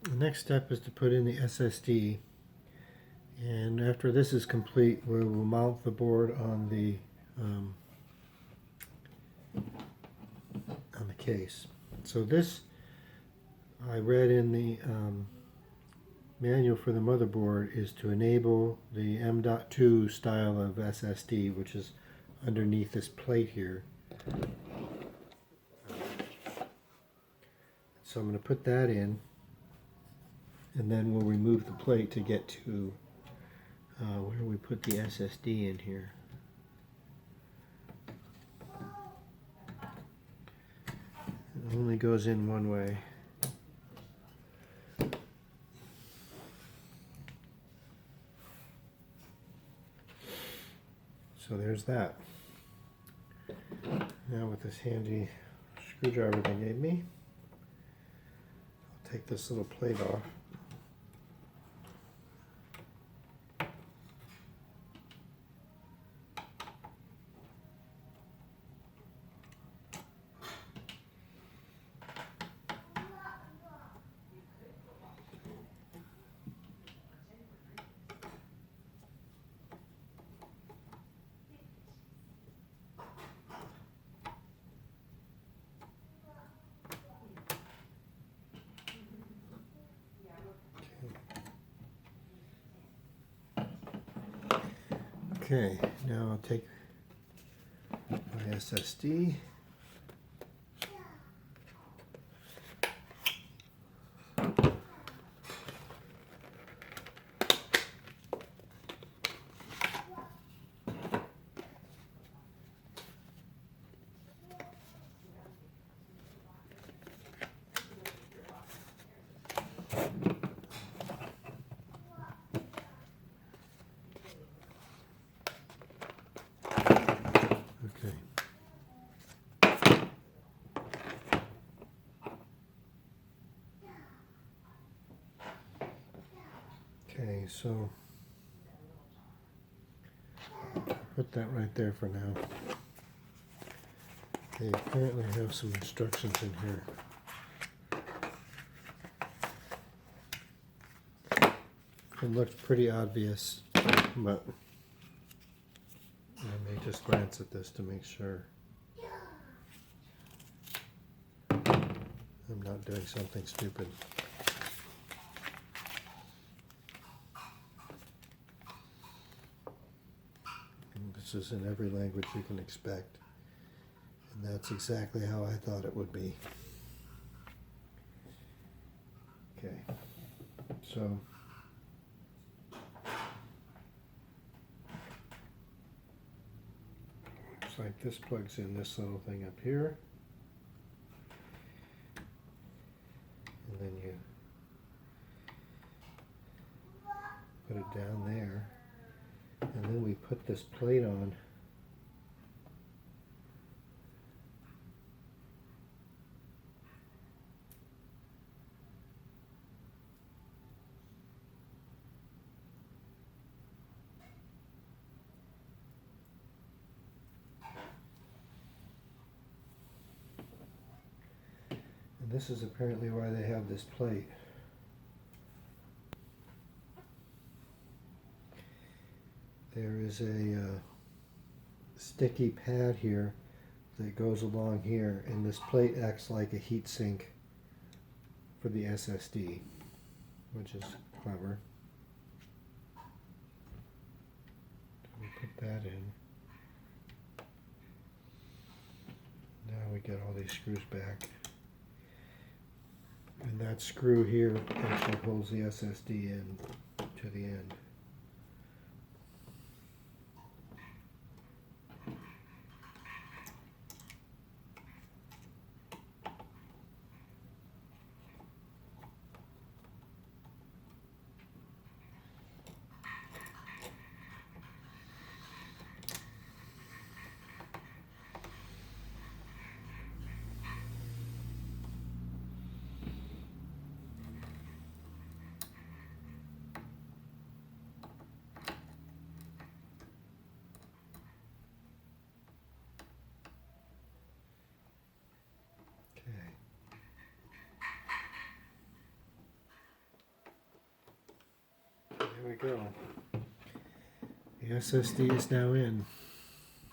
The next step is to put in the SSD, and after this is complete, we will mount the board on the case. So this I read in the manual for the motherboard is to enable the M.2 style of SSD, which is underneath this plate here. So I'm going to put that in, and then we'll remove the plate to get to where do we put the SSD in here. It only goes in one way. So there's that. Now with this handy screwdriver they gave me, I'll take this little plate off. Okay, now I'll take my SSD. Okay, so put that right there for now. They apparently have some instructions in here. It looks pretty obvious, but I may just glance at this to make sure I'm not doing something stupid. And this is in every language you can expect, and that's exactly how I thought it would be. Okay, so looks like this plugs in this little thing up here, and then you put it down there, and then we put this plate on. And this is apparently why they have this plate. There is a sticky pad here that goes along here, and this plate acts like a heat sink for the SSD, which is clever. We put that in. Now we get all these screws back. And that screw here actually holds the SSD in to the end. There we go. The SSD is now in.